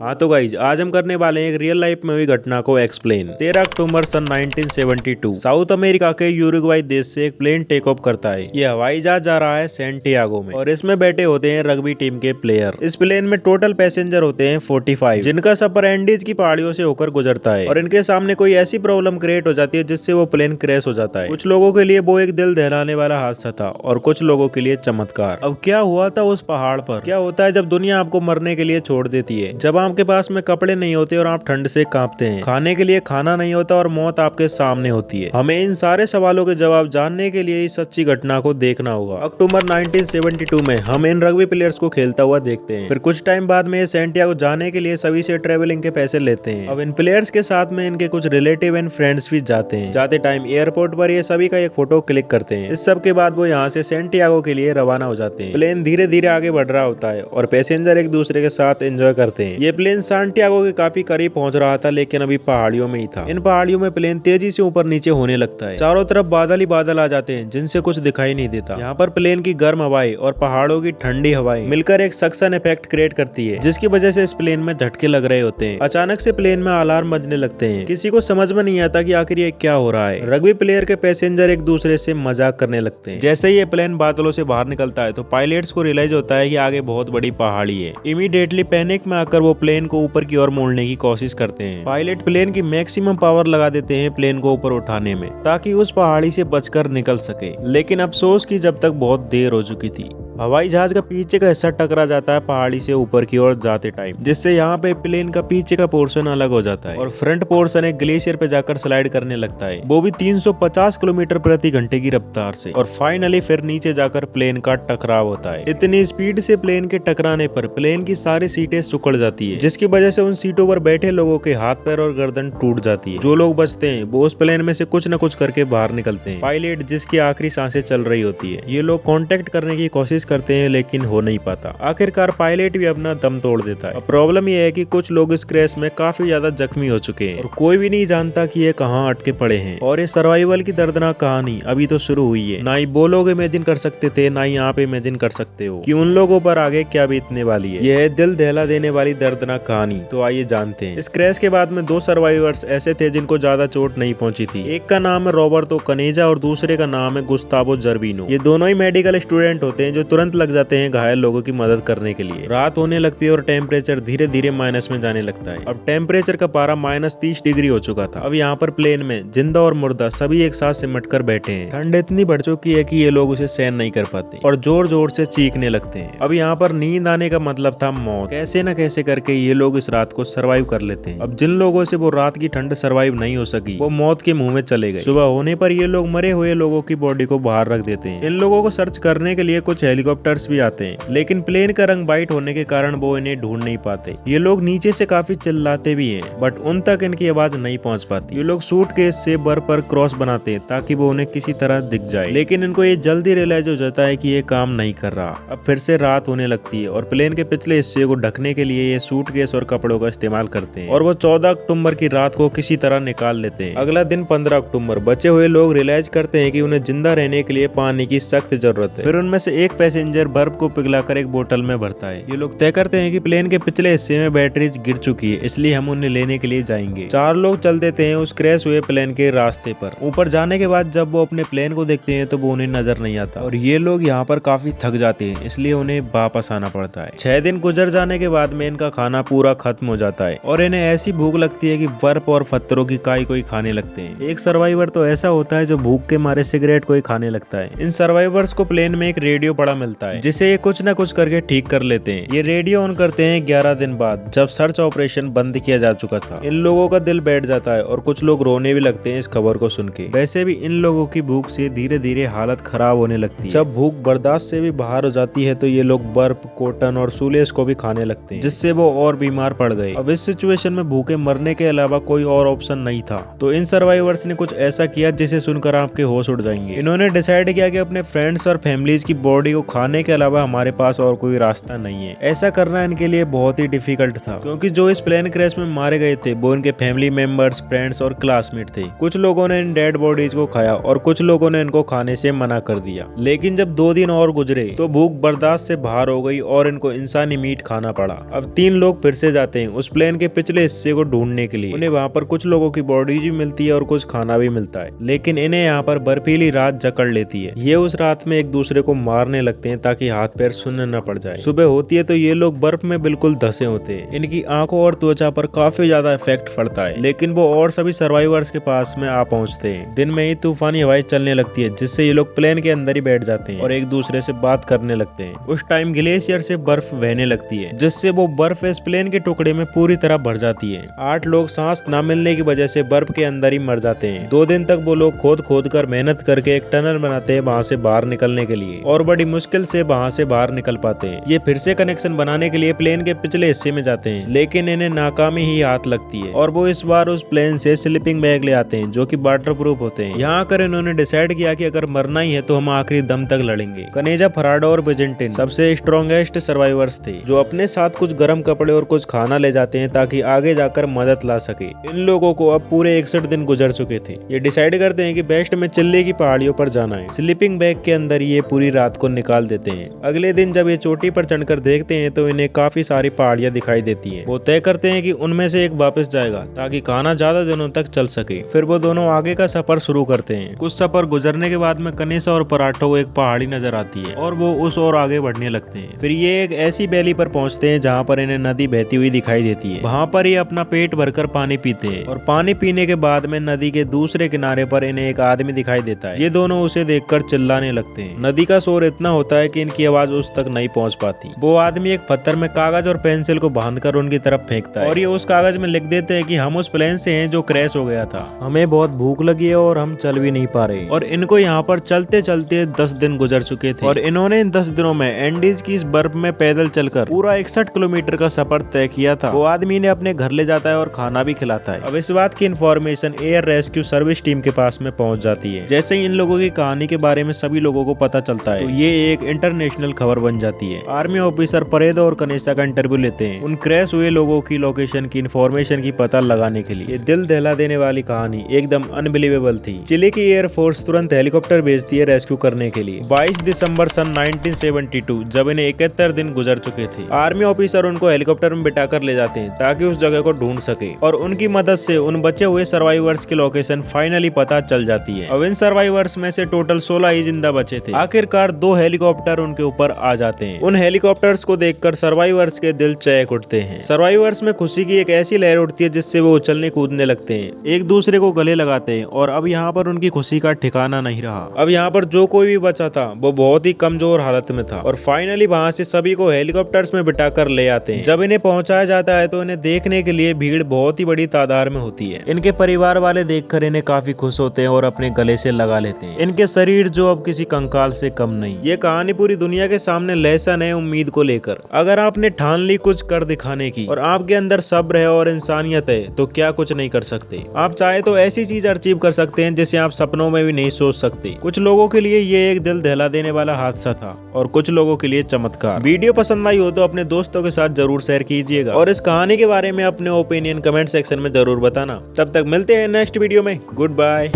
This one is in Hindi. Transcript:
हाँ तो गाइज आज हम करने वाले हैं एक रियल लाइफ में हुई घटना को एक्सप्लेन। 13 अक्टूबर सन 1972 साउथ अमेरिका के यूरुग्वाई देश से एक प्लेन टेक ऑफ करता है। ये हवाई जहाज जा रहा है सैंटियागो में और इसमें बैठे होते हैं रग्बी टीम के प्लेयर। इस प्लेन में टोटल पैसेंजर होते हैं 45 जिनका सफर एंडीज की पहाड़ियों से होकर गुजरता है और इनके सामने कोई ऐसी प्रॉब्लम क्रिएट हो जाती है जिससे वो प्लेन क्रैश हो जाता है। कुछ लोगों के लिए वो एक दिल दहलाने वाला हादसा था और कुछ लोगों के लिए चमत्कार। अब क्या हुआ था उस पहाड़ पर? क्या होता है जब दुनिया आपको मरने के लिए छोड़ देती है, जब आपके पास में कपड़े नहीं होते और आप ठंड से कांपते हैं, खाने के लिए खाना नहीं होता और मौत आपके सामने होती है? हमें इन सारे सवालों के जवाब जानने के लिए इस सच्ची घटना को देखना होगा। अक्टूबर 1972 में हम इन रग्बी प्लेयर्स को खेलता हुआ देखते हैं। फिर कुछ टाइम बाद में सैंटियागो जाने के लिए सभी से ट्रेवलिंग के पैसे लेते हैं। अब इन प्लेयर्स के साथ में इनके कुछ रिलेटिव एंड फ्रेंड्स भी जाते हैं। जाते टाइम एयरपोर्ट पर ये सभी का एक फोटो क्लिक करते हैं। इस सब के बाद वो यहाँ से सैंटियागो के लिए रवाना हो जाते हैं। प्लेन धीरे धीरे आगे बढ़ रहा होता है और पैसेंजर एक दूसरे के साथ एंजॉय करते हैं। ये प्लेन सैंटियागो के काफी करीब पहुंच रहा था लेकिन अभी पहाड़ियों में ही था। इन पहाड़ियों में प्लेन तेजी से ऊपर नीचे होने लगता है। चारों तरफ बादल ही बादल आ जाते हैं जिनसे कुछ दिखाई नहीं देता। यहाँ पर प्लेन की गर्म हवाएं और पहाड़ों की ठंडी हवाएं मिलकर एक सक्शन इफेक्ट क्रिएट करती है जिसकी वजह से इस प्लेन में झटके लग रहे होते हैं। अचानक से प्लेन में अलार्म बजने लगते हैं। किसी को समझ में नहीं आता कि आखिर ये क्या हो रहा है। रग्बी प्लेयर के पैसेंजर एक दूसरे से मजाक करने लगते हैं। जैसे ही ये प्लेन बादलों से बाहर निकलता है तो पायलट्स को रियलाइज होता है कि आगे बहुत बड़ी पहाड़ी है। इमीडिएटली पैनिक में आकर वो प्लेन को ऊपर की ओर मोड़ने की कोशिश करते हैं। पायलट प्लेन की मैक्सिमम पावर लगा देते हैं प्लेन को ऊपर उठाने में ताकि उस पहाड़ी से बचकर निकल सके। लेकिन अफसोस की जब तक बहुत देर हो चुकी थी। हवाई जहाज का पीछे का हिस्सा टकरा जाता है पहाड़ी से ऊपर की ओर जाते टाइम, जिससे यहाँ पे प्लेन का पीछे का पोर्शन अलग हो जाता है और फ्रंट पोर्शन एक ग्लेशियर पे जाकर स्लाइड करने लगता है, वो भी 350 किलोमीटर प्रति घंटे की रफ्तार से। और फाइनली फिर नीचे जाकर प्लेन का टकराव होता है। इतनी स्पीड से प्लेन के टकराने पर प्लेन की सारी सीटें सिकुड़ जाती है जिसकी वजह से उन सीटों पर बैठे लोगों के हाथ पैर और गर्दन टूट जाती है। जो लोग बचते हैं वो उस प्लेन में से कुछ न कुछ करके बाहर निकलते हैं। पायलट जिसकी आखिरी सांसें चल रही होती है, ये लोग कांटेक्ट करने की कोशिश करते हैं लेकिन हो नहीं पाता। आखिरकार पायलट भी अपना दम तोड़ देता है। प्रॉब्लम यह है कि कुछ लोग इस क्रैश में काफी ज्यादा जख्मी हो चुके हैं और कोई भी नहीं जानता कि ये कहाँ अटके पड़े हैं। और ये सर्वाइवल की दर्दनाक कहानी अभी तो शुरू हुई है। ना ही वो लोग इमेजिन कर सकते थे, ना ही आप इमेजिन कर सकते हो कि उन लोगों पर आगे क्या बीतने वाली है। यह है दिल दहला देने वाली दर्दनाक कहानी। तो आइए जानते हैं। इस क्रैश के बाद में 2 सर्वाइवर्स ऐसे थे जिनको ज्यादा चोट नहीं पहुंची थी। एक का नाम है रॉबर्टो कनेजा और दूसरे का नाम है गुस्तावो जर्बिनो। ये दोनों ही मेडिकल स्टूडेंट होते हैं जो तुरंत लग जाते हैं घायल लोगों की मदद करने के लिए। रात होने लगती है और टेम्परेचर धीरे धीरे माइनस में जाने लगता है। अब टेम्परेचर का पारा -30 डिग्री हो चुका था। अब यहाँ पर प्लेन में जिंदा और मुर्दा सभी एक साथ सिमट कर बैठे हैं। ठंड इतनी बढ़ चुकी है कि ये लोग उसे सहन नहीं कर पाते और जोर जोर से चीखने लगते हैं। अब यहाँ पर नींद आने का मतलब था मौत। कैसे न कैसे करके ये लोग इस रात को सर्वाइव कर लेते हैं। अब जिन लोगों से वो रात की ठंड सर्वाइव नहीं हो सकी वो मौत के मुंह में चले गए। सुबह होने पर ये लोग मरे हुए लोगों की बॉडी को बाहर रख देते हैं। इन लोगों को सर्च करने के लिए कुछ हेलीकॉप्टर्स भी आते हैं लेकिन प्लेन का रंग वाइट होने के कारण वो इन्हें ढूंढ नहीं पाते। ये लोग नीचे से काफी चिल्लाते भी हैं बट उन तक इनकी आवाज नहीं पहुंच पाती। ये लोग सूटकेस से बर्फ पर क्रॉस बनाते हैं ताकि वो उन्हें किसी तरह दिख जाए, लेकिन इनको ये जल्दी रियलाइज हो जाता है कि ये काम नहीं कर रहा। अब फिर से रात होने लगती है और प्लेन के पिछले हिस्से को ढकने के लिए ये सूटकेस और कपड़ों का इस्तेमाल करते हैं और वो 14 अक्टूबर की रात को किसी तरह निकाल लेते हैं। अगला दिन 15 अक्टूबर बचे हुए लोग रियलाइज करते हैं कि उन्हें जिंदा रहने के लिए पानी की सख्त जरूरत है। फिर उनमें से एक पैसेंजर बर्फ को पिघलाकर एक बोतल में भरता है। ये लोग तय करते हैं कि प्लेन के पिछले हिस्से में बैटरीज गिर चुकी है, इसलिए हम उन्हें लेने के लिए जाएंगे। 4 लोग चल देते हैं उस क्रैश हुए प्लेन के रास्ते पर। ऊपर जाने के बाद जब वो अपने प्लेन को देखते हैं तो वो उन्हें नजर नहीं आता और ये लोग यहाँ पर काफी थक जाते हैं, इसलिए उन्हें वापस आना पड़ता है। 6 दिन गुजर जाने के बाद में इनका खाना पूरा खत्म हो जाता है और इन्हें ऐसी भूख लगती है कि बर्फ और पत्थरों की काई कोई खाने लगते हैं। एक सर्वाइवर तो ऐसा होता है जो भूख के मारे सिगरेट कोई खाने लगता है। इन सर्वाइवर्स को प्लेन में एक रेडियो पड़ा मिलता है जिसे ये कुछ न कुछ करके ठीक कर लेते हैं। ये रेडियो ऑन करते हैं 11 दिन बाद जब सर्च ऑपरेशन बंद किया जा चुका था। इन लोगों का दिल बैठ जाता है और कुछ लोग रोने भी लगते हैं इस खबर को सुन के। वैसे भी इन लोगों की भूख से धीरे धीरे हालत खराब होने लगती है। जब भूख बर्दाश्त से भी बाहर हो जाती है तो ये लोग बर्फ, कॉटन और सूलेस को भी खाने लगते हैं जिससे वो और बीमार पड़ गए। अब इस सिचुएशन में भूखे मरने के अलावा कोई और ऑप्शन नहीं था तो इन सर्वाइवर्स ने कुछ ऐसा किया जिसे सुनकर आपके होश उड़ जाएंगे। इन्होंने डिसाइड किया कि अपने फ्रेंड्स और फैमिलीज की बॉडी को खाने के अलावा हमारे पास और कोई रास्ता नहीं है। ऐसा करना इनके लिए बहुत ही डिफिकल्ट था, क्योंकि जो इस प्लेन क्रैश में मारे गए थे वो इनके फैमिली मेंबर्स, फ्रेंड्स और क्लासमेट थे। कुछ लोगों ने इन डेड बॉडीज को खाया और कुछ लोगों ने इनको खाने से मना कर दिया। लेकिन जब 2 दिन और गुजरे तो भूख बर्दाश्त से बाहर हो गई और इनको इंसानी मीट खाना पड़ा। अब 3 लोग फिर से जाते हैं उस प्लेन के पिछले हिस्से को ढूंढने के लिए। उन्हें वहाँ पर कुछ लोगों की बॉडीज भी मिलती है और कुछ खाना भी मिलता है, लेकिन इन्हें यहाँ पर बर्फीली रात जकड़ लेती है। ये उस रात में एक दूसरे को मारने लगते हैं ताकि हाथ पैर सुन्न न पड़ जाए। सुबह होती है तो ये लोग बर्फ में बिल्कुल धंसे होते हैं। इनकी आंखों और त्वचा पर काफी ज्यादा इफेक्ट पड़ता है, लेकिन वो और सभी सर्वाइवर्स के पास में आ पहुंचते हैं। दिन में ही तूफानी हवाएं चलने लगती है, जिससे ये लोग प्लेन के अंदर ही बैठ जाते हैं और एक दूसरे से बात करने लगते हैं। उस टाइम ग्लेशियर से बर्फ बहने लगती है, जिससे वो बर्फ इस प्लेन के टुकड़े में पूरी तरह भर जाती है। 8 लोग सांस न मिलने की वजह से बर्फ के अंदर ही मर जाते हैं। 2 दिन तक वो लोग खोद खोद कर मेहनत करके एक टनल बनाते हैं वहाँ से बाहर निकलने के लिए, और बड़ी मुश्किल से वहाँ से बाहर निकल पाते हैं। ये फिर से कनेक्शन बनाने के लिए प्लेन के पिछले हिस्से में जाते हैं, लेकिन इन्हें नाकामी ही हाथ लगती है और वो इस बार उस प्लेन से स्लीपिंग बैग ले आते हैं जो कि वाटर प्रूफ होते हैं। यहाँ आकर इन्होंने डिसाइड किया कि अगर मरना ही है तो हम आखिरी दम तक लड़ेंगे। कनेजा, फराडो और बिजेंटिन सबसे स्ट्रॉन्गेस्ट सर्वाइवर्स थे, जो अपने साथ कुछ गर्म कपड़े और कुछ खाना ले जाते हैं ताकि आगे जाकर मदद ला सके। इन लोगों को अब पूरे 61 दिन गुजर चुके थे। ये डिसाइड करते हैं कि बेस्ट में चिल्ली की पहाड़ियों पर जाना है। स्लीपिंग बैग के अंदर ये पूरी रात को निकाल देते हैं। अगले दिन जब ये चोटी पर चढ़कर देखते हैं तो इन्हें काफी सारी पहाड़ियां दिखाई देती हैं। वो तय करते हैं कि उनमें से एक वापस जाएगा ताकि खाना ज्यादा दिनों तक चल सके। फिर वो दोनों आगे का सफर शुरू करते हैं। कुछ सफर गुजरने के बाद में कनेसा और पराठो को एक पहाड़ी नजर आती है और वो उस ओर आगे बढ़ने लगते हैं। फिर ये एक ऐसी वैली पर पहुंचते हैं जहाँ पर इन्हें नदी बहती हुई दिखाई देती है। वहाँ पर ये अपना पेट भरकर पानी पीते हैं और पानी पीने के बाद में नदी के दूसरे किनारे पर इन्हें एक आदमी दिखाई देता है। ये दोनों उसे देखकर चिल्लाने लगते हैं। नदी का शोर इतना होता है कि इनकी आवाज उस तक नहीं पहुंच पाती। वो आदमी एक पत्थर में कागज और पेंसिल को बांधकर उनकी तरफ फेंकता है और ये उस कागज में लिख देते हैं कि हम उस प्लेन से हैं जो क्रैश हो गया था। हमें बहुत भूख लगी है और हम चल भी नहीं पा रहे। और इनको यहाँ पर चलते चलते 10 दिन गुजर चुके थे और इन्होंने इन 10 दिनों में एंडीज की इस बर्फ में पैदल चलकर पूरा 61 किलोमीटर का सफर तय किया था। वो आदमी ने अपने घर ले जाता है और खाना भी खिलाता है। अब इस बात की information air rescue service team के पास में पहुंच जाती है। जैसे ही इन लोगों की कहानी के बारे में सभी लोगों को पता चलता है तो ये एक इंटरनेशनल खबर बन जाती है। आर्मी ऑफिसर परेदो और कनेसा का इंटरव्यू लेते हैं उन क्रैश हुए लोगों की लोकेशन की इंफॉर्मेशन की पता लगाने के लिए। ये दिल दहला देने वाली कहानी एकदम अनबिलीवेबल थी। चिली की एयरफोर्स तुरंत हेलीकॉप्टर भेजती है रेस्क्यू करने के लिए। 22 दिसंबर सन 1972 जब इन्हें 71 दिन गुजर चुके थे, आर्मी ऑफिसर उनको हेलीकॉप्टर में बिठाकर ले जाते हैं ताकि उस जगह को ढूंढ सके और उनकी मदद से उन बचे हुए सर्वाइवर्स की लोकेशन फाइनली पता चल जाती है। अब इन सर्वाइवर्स में से टोटल 16 ही जिंदा बचे थे। आखिरकार 2 हेलीकॉप्टर उनके ऊपर आ जाते हैं। उन हेलीकॉप्टर्स को देखकर सर्वाइवर्स के दिल चहक उठते हैं। सर्वाइवर्स में खुशी की एक ऐसी लहर उठती है जिससे वो उछलने कूदने लगते हैं, एक दूसरे को गले लगाते हैं और अब यहाँ पर उनकी खुशी का ठिकाना नहीं रहा। अब यहाँ पर जो कोई भी बचा था वो बहुत ही कमजोर हालत में था और फाइनली वहाँ से सभी को हेलीकॉप्टर्स में बिठाकर ले आते हैं। जब इन्हें पहुंचाया जाता है तो इन्हें देखने के लिए भीड़ बहुत ही बड़ी तादाद में होती है। इनके परिवार वाले देखकर इन्हें काफी खुश होते हैं और अपने गले से लगा लेते हैं। इनके शरीर जो अब किसी कंकाल से कम नहीं। ये कहानी पूरी दुनिया के सामने लेसन है उम्मीद को लेकर। अगर आपने ठान ली कुछ कर दिखाने की और आपके अंदर सब्र है और इंसानियत है तो क्या कुछ नहीं कर सकते। आप चाहे तो ऐसी चीज अचीव कर सकते हैं जिसे आप सपनों में भी नहीं सोच सकते। कुछ लोगों के लिए ये एक दिल दहला देने वाला हादसा था और कुछ लोगों के लिए चमत्कार। वीडियो पसंद आई हो तो अपने दोस्तों के साथ जरूर शेयर कीजिएगा और इस कहानी के बारे में अपने ओपिनियन कमेंट सेक्शन में जरूर बताना। तब तक मिलते हैं नेक्स्ट वीडियो में। Good bye.